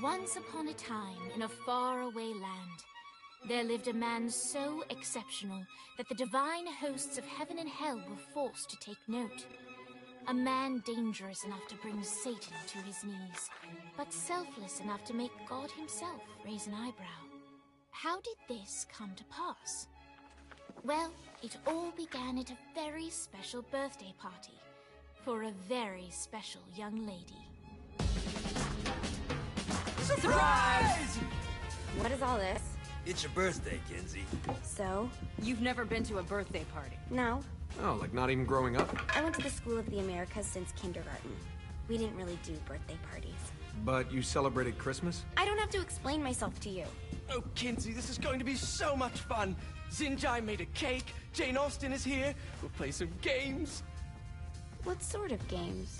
Once upon a time, in a faraway land, there lived a man so exceptional that the divine hosts of heaven and hell were forced to take note. A man dangerous enough to bring Satan to his knees, but selfless enough to make God himself raise an eyebrow. How did this come to pass? Well, it all began at a very special birthday party for a very special young lady. Surprise! What is all this? It's your birthday, Kinsey. So? You've never been to a birthday party? No. Oh, like not even growing up? I went to the School of the Americas since kindergarten. We didn't really do birthday parties. But you celebrated Christmas? I don't have to explain myself to you. Oh, Kinsey, this is going to be so much fun. Xinjai made a cake, Jane Austen is here, we'll play some games. What sort of games?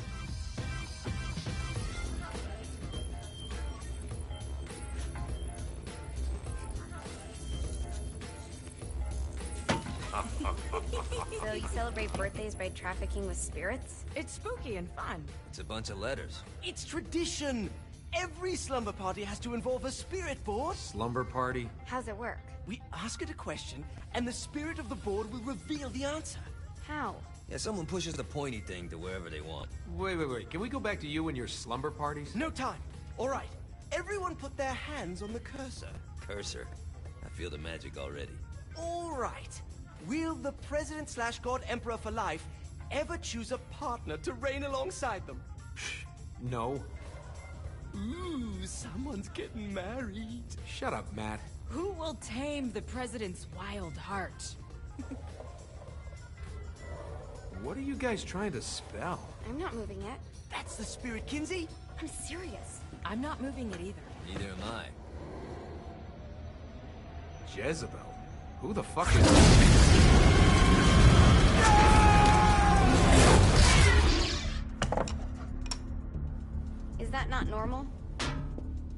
So you celebrate birthdays by trafficking with spirits? It's spooky and fun. It's a bunch of letters. It's tradition. Every slumber party has to involve a spirit board. Slumber party? How's it work? We ask it a question, and the spirit of the board will reveal the answer. How? Yeah, someone pushes the pointy thing to wherever they want. Wait. Can we go back to you and your slumber parties? No time. All right. Everyone put their hands on the cursor. Cursor. I feel the magic already. All right. Will the President/God Emperor for life ever choose a partner to reign alongside them? No. Ooh, someone's getting married. Shut up, Matt. Who will tame the president's wild heart? What are you guys trying to spell? I'm not moving it. That's the spirit, Kinsey. I'm serious. I'm not moving it either. Neither am I. Jezebel? Who the fuck is... Is that not normal?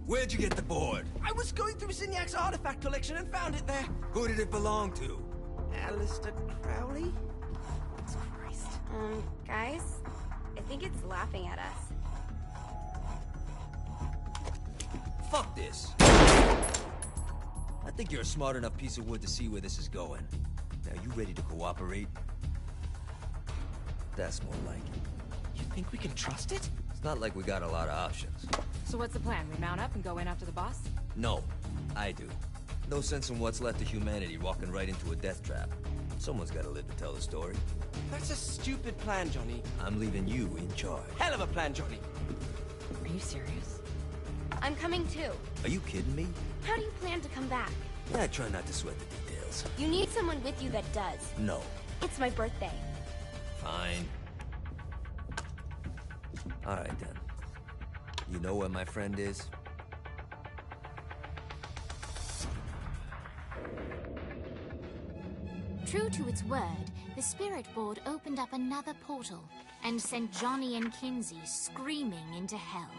Where'd you get the board? I was going through Signac's artifact collection and found it there. Who did it belong to? Aleister Crowley? Christ. Guys? I think it's laughing at us. Fuck this. I think you're a smart enough piece of wood to see where this is going. Now, you ready to cooperate? That's more like it. You think we can trust it? It's not like we got a lot of options. So what's the plan? We mount up and go in after the boss? No, I do. No sense in what's left of humanity walking right into a death trap. Someone's gotta live to tell the story. That's a stupid plan, Johnny. I'm leaving you in charge. Hell of a plan, Johnny. Are you serious? I'm coming too. Are you kidding me? How do you plan to come back? Yeah, I try not to sweat the details. You need someone with you that does. No. It's my birthday. Fine. Alright then. You know where my friend is? True to its word, the Spirit Board opened up another portal and sent Johnny and Kinzie screaming into hell.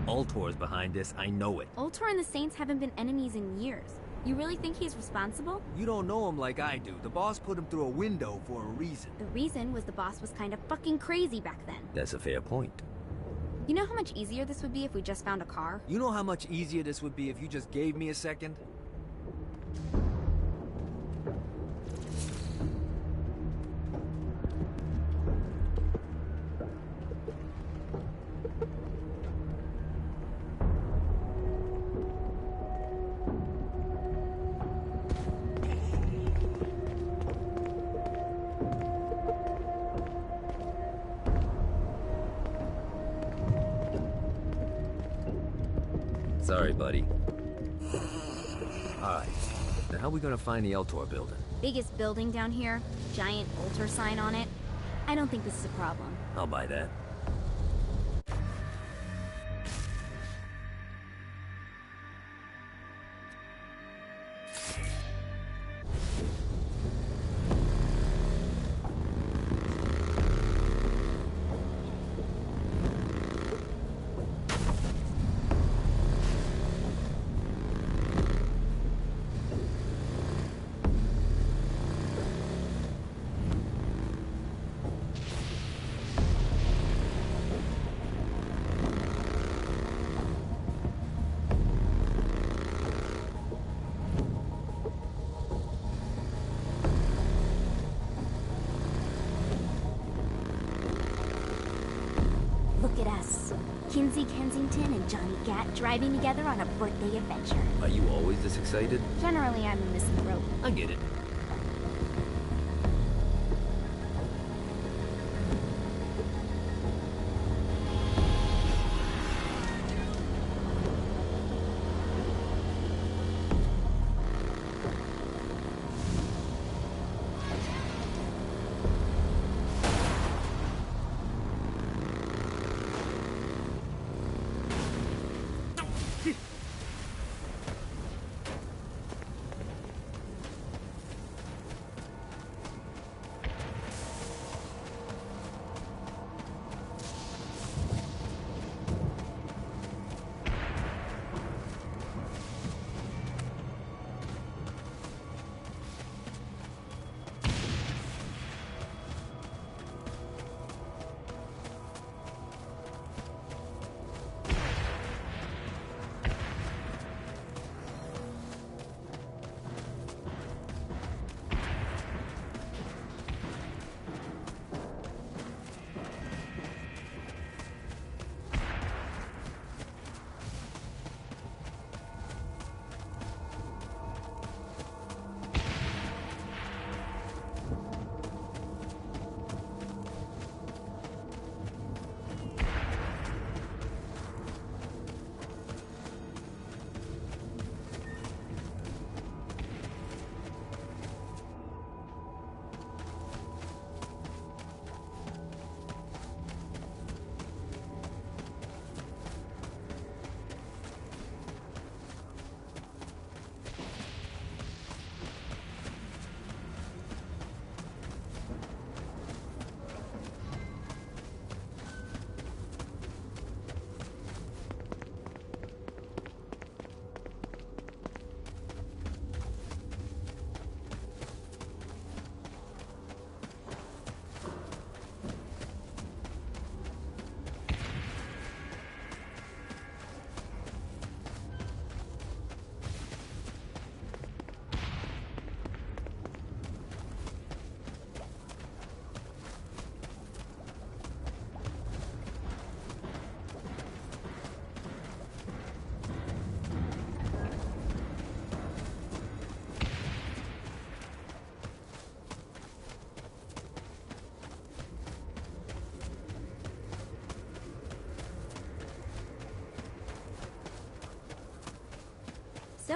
Ultor's behind this, I know it. Ultor and the Saints haven't been enemies in years. You really think he's responsible? You don't know him like I do. The boss put him through a window for a reason. The reason was the boss was kind of fucking crazy back then. That's a fair point. You know how much easier this would be if we just found a car? You know how much easier this would be if you just gave me a second? Sorry, buddy. Alright. Now how are we gonna find the Eltor building? Biggest building down here, giant Ultor sign on it. I don't think this is a problem. I'll buy that. Look at us. Kinzie Kensington and Johnny Gat driving together on a birthday adventure. Are you always this excited? Generally, I'm a misanthrope. I get it.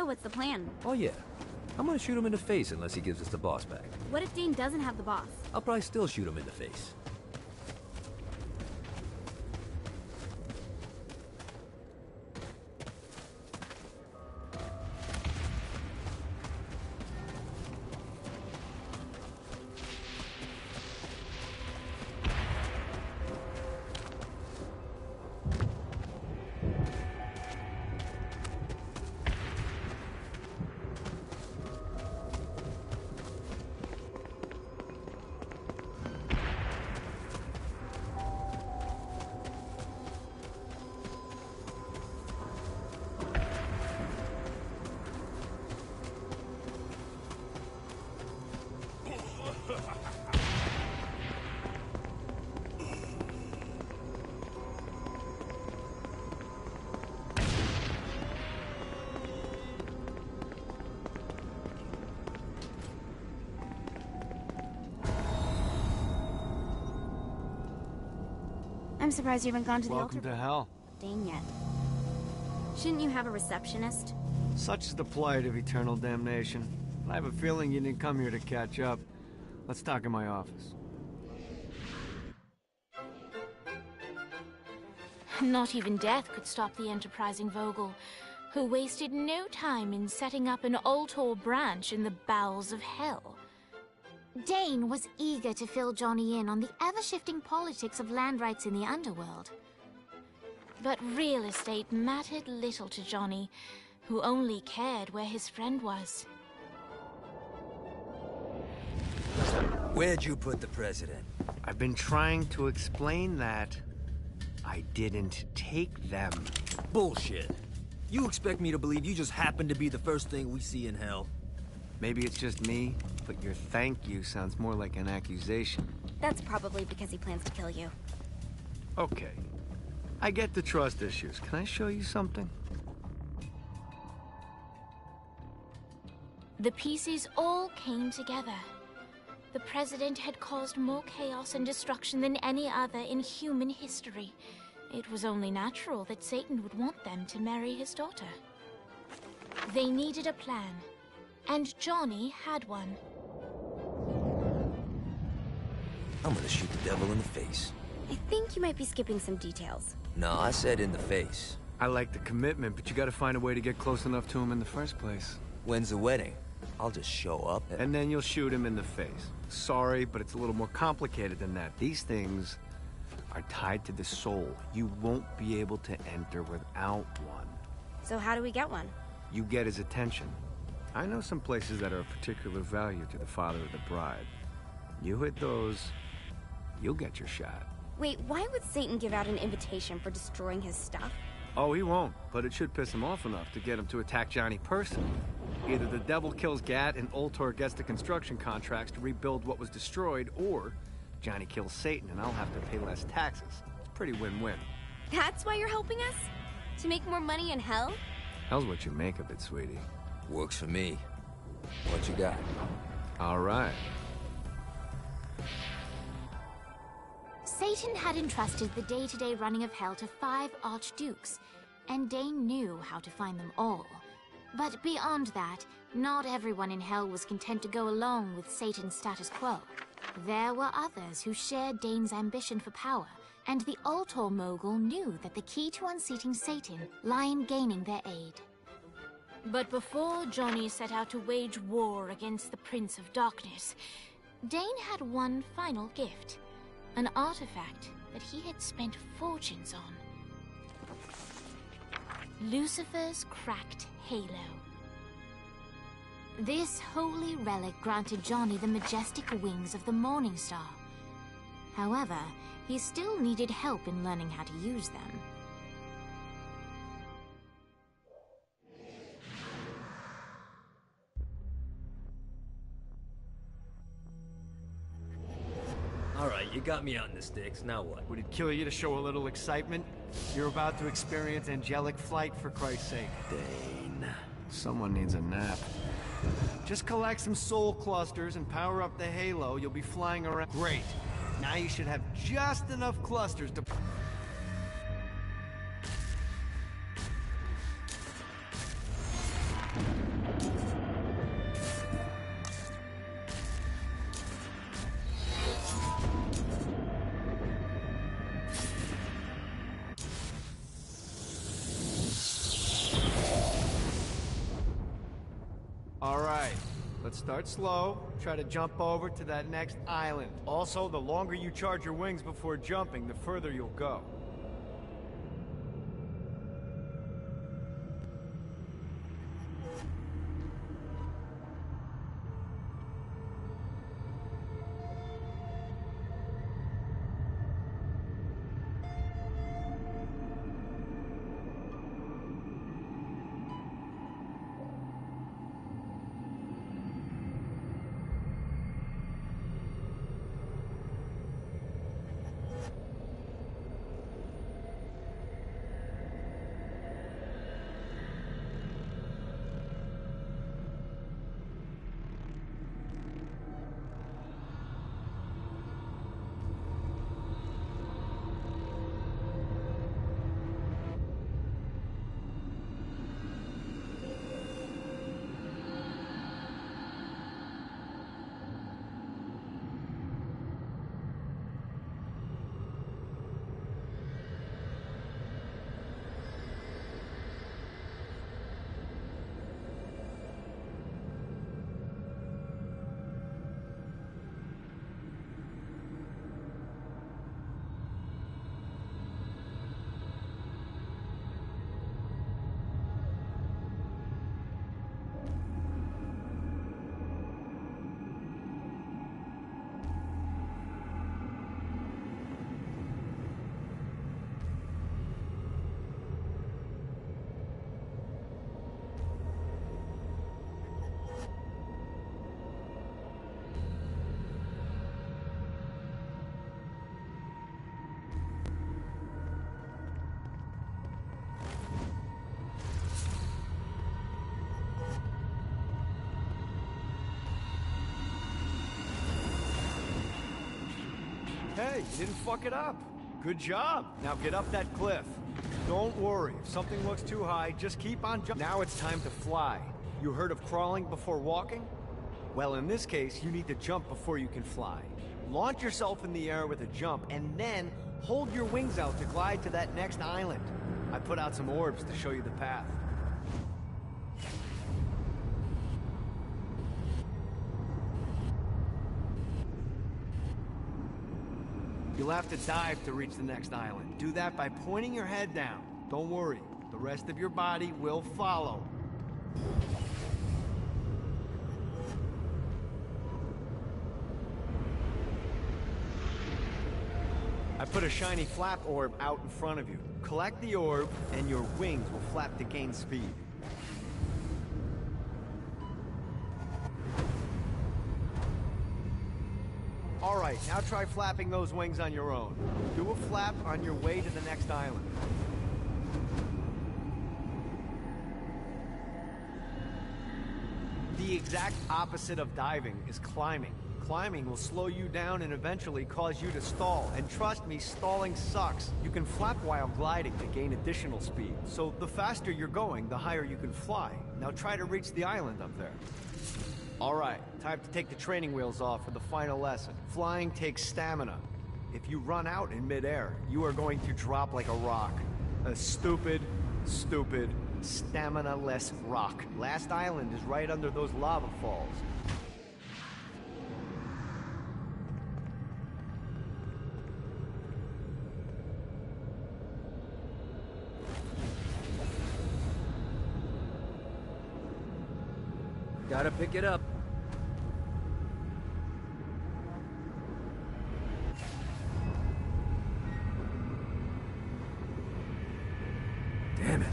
what's the plan? Oh yeah. I'm gonna shoot him in the face unless he gives us the boss back. What if Dane doesn't have the boss? I'll probably still shoot him in the face. I'm surprised you haven't gone to the altar. Welcome to hell. Dane yet. Shouldn't you have a receptionist? Such is the plight of eternal damnation. I have a feeling you didn't come here to catch up. Let's talk in my office. Not even death could stop the enterprising Vogel, who wasted no time in setting up an Ultor branch in the bowels of hell. Dane was eager to fill Johnny in on the ever-shifting politics of land rights in the underworld. But real estate mattered little to Johnny, who only cared where his friend was. Where'd you put the president? I've been trying to explain that. I didn't take them. Bullshit. You expect me to believe you just happened to be the first thing we see in hell? Maybe it's just me, but your thank you sounds more like an accusation. That's probably because he plans to kill you. Okay. I get the trust issues. Can I show you something? The pieces all came together. The president had caused more chaos and destruction than any other in human history. It was only natural that Satan would want them to marry his daughter. They needed a plan, and Johnny had one. I'm gonna shoot the devil in the face. I think you might be skipping some details. No, I said in the face. I like the commitment, but you gotta find a way to get close enough to him in the first place. When's the wedding? I'll just show up and then you'll shoot him in the face. Sorry, but it's a little more complicated than that. These things are tied to the soul. You won't be able to enter without one. So how do we get one? You get his attention. I know some places that are of particular value to the father of the bride. You hit those, you'll get your shot. Wait, why would Satan give out an invitation for destroying his stuff? Oh, he won't, but it should piss him off enough to get him to attack Johnny personally. Either the devil kills Gat and Ultor gets the construction contracts to rebuild what was destroyed, or Johnny kills Satan and I'll have to pay less taxes. It's pretty win-win. That's why you're helping us? To make more money in hell? Hell's what you make of it, sweetie. Works for me. What you got? All right. Satan had entrusted the day-to-day running of hell to 5 archdukes, and Dane knew how to find them all. But beyond that, not everyone in hell was content to go along with Satan's status quo. There were others who shared Dane's ambition for power, and the Ultor mogul knew that the key to unseating Satan lay in gaining their aid. But before Johnny set out to wage war against the Prince of Darkness, Dane had one final gift. An artifact that he had spent fortunes on. Lucifer's cracked halo. This holy relic granted Johnny the majestic wings of the Morning Star. However, he still needed help in learning how to use them. Alright, you got me on the sticks, now what? Would it kill you to show a little excitement? You're about to experience angelic flight, for Christ's sake. Dane. Someone needs a nap. Just collect some soul clusters and power up the halo. You'll be flying around. Great. Now you should have just enough clusters to... start slow. Try to jump over to that next island. Also, the longer you charge your wings before jumping, the further you'll go. Hey, you didn't fuck it up. Good job. Now get up that cliff. Don't worry. If something looks too high, just keep on jumping. Now it's time to fly. You heard of crawling before walking? Well, in this case, you need to jump before you can fly. Launch yourself in the air with a jump, and then hold your wings out to glide to that next island. I put out some orbs to show you the path. You'll have to dive to reach the next island. Do that by pointing your head down. Don't worry, the rest of your body will follow. I put a shiny flap orb out in front of you. Collect the orb, and your wings will flap to gain speed. Alright, now try flapping those wings on your own. Do a flap on your way to the next island. The exact opposite of diving is climbing. Climbing will slow you down and eventually cause you to stall. And trust me, stalling sucks. You can flap while gliding to gain additional speed. So the faster you're going, the higher you can fly. Now try to reach the island up there. Alright, time to take the training wheels off for the final lesson. Flying takes stamina. If you run out in midair, you are going to drop like a rock. A stupid, stamina-less rock. Last island is right under those lava falls. Gotta pick it up. Damn it.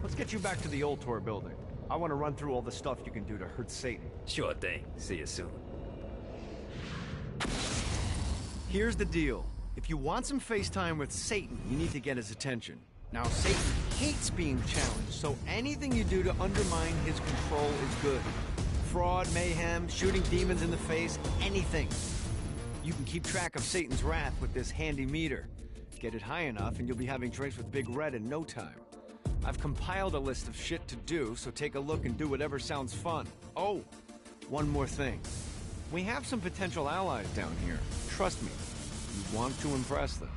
Let's get you back to the Ultor building. I want to run through all the stuff you can do to hurt Satan. Sure thing. See you soon. Here's the deal. If you want some FaceTime with Satan, you need to get his attention. Now, Satan hates being challenged, so anything you do to undermine his control is good. Fraud, mayhem, shooting demons in the face, anything. You can keep track of Satan's wrath with this handy meter. Get it high enough and you'll be having drinks with Big Red in no time. I've compiled a list of shit to do, so take a look and do whatever sounds fun. Oh, one more thing. We have some potential allies down here. Trust me, you want to impress them.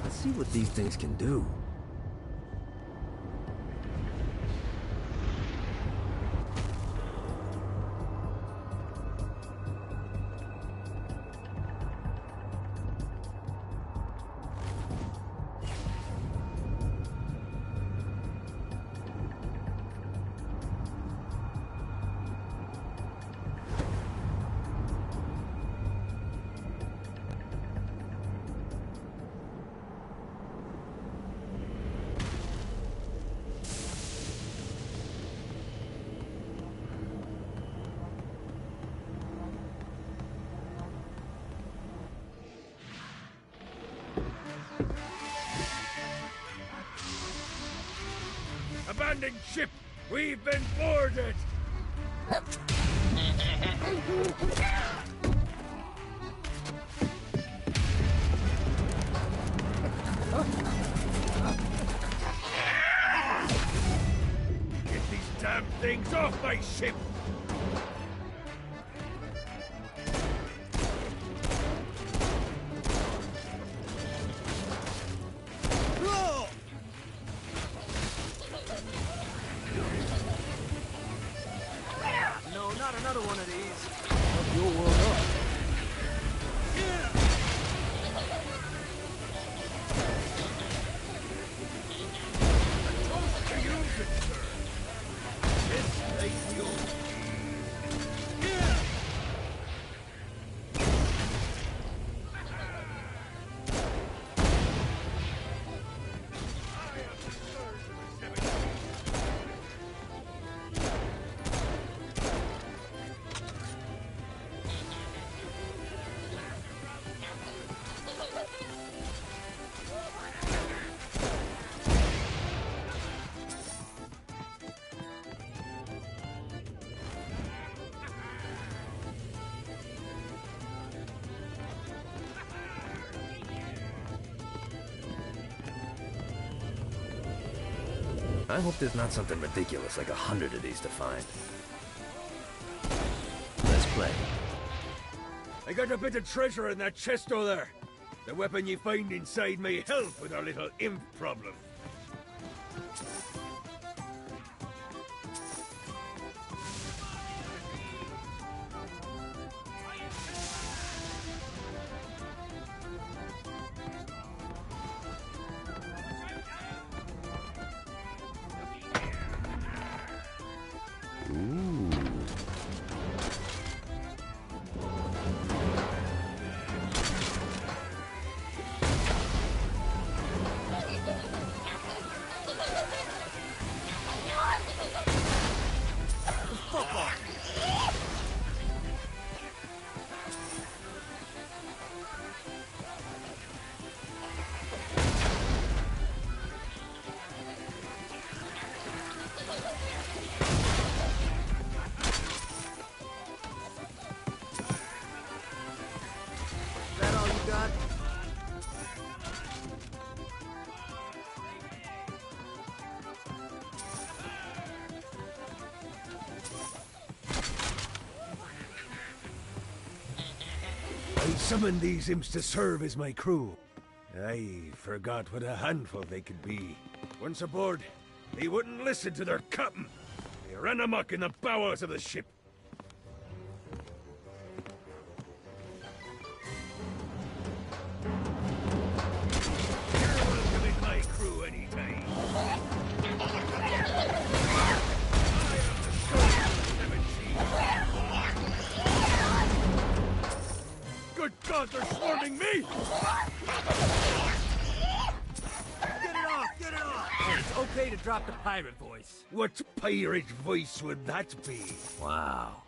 Let's see what these things can do. Abandoned ship! We've been boarded! Get these damn things off my ship! Not another one of these. Fuck your world up. To you, good sir. This place yours. I hope there's not something ridiculous like 100 of these to find. Let's play. I got a bit of treasure in that chest over there. The weapon you find inside may help with our little imp problem. I summoned these imps to serve as my crew. I forgot what a handful they could be. Once aboard, they wouldn't listen to their captain. They ran amok in the bowels of the ship. You're welcome in my crew anytime. Good God, they're swarming me! Get it off! Get it off! Oh, it's okay to drop the pirate voice. What pirate voice would that be? Wow.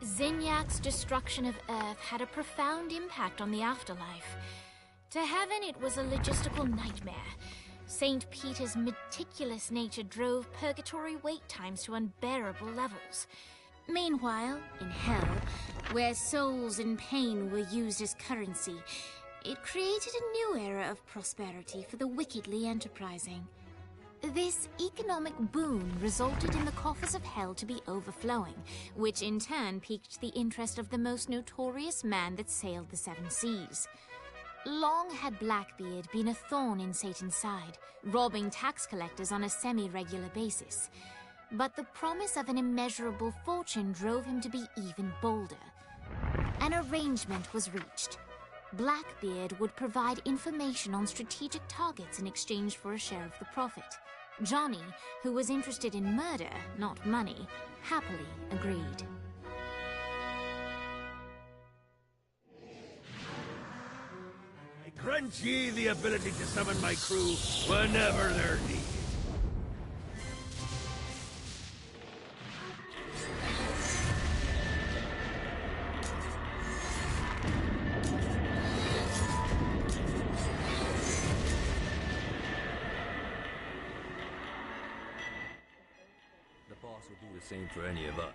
Zinyak's destruction of Earth had a profound impact on the afterlife. To Heaven, it was a logistical nightmare. St. Peter's meticulous nature drove purgatory wait times to unbearable levels. Meanwhile, in Hell, where souls in pain were used as currency, it created a new era of prosperity for the wickedly enterprising. This economic boon resulted in the coffers of Hell to be overflowing, which in turn piqued the interest of the most notorious man that sailed the seven seas. Long had Blackbeard been a thorn in Satan's side, robbing tax collectors on a semi-regular basis. But the promise of an immeasurable fortune drove him to be even bolder. An arrangement was reached. Blackbeard would provide information on strategic targets in exchange for a share of the profit. Johnny, who was interested in murder, not money, happily agreed. Grant ye the ability to summon my crew whenever they're needed. The boss will do the same for any of us.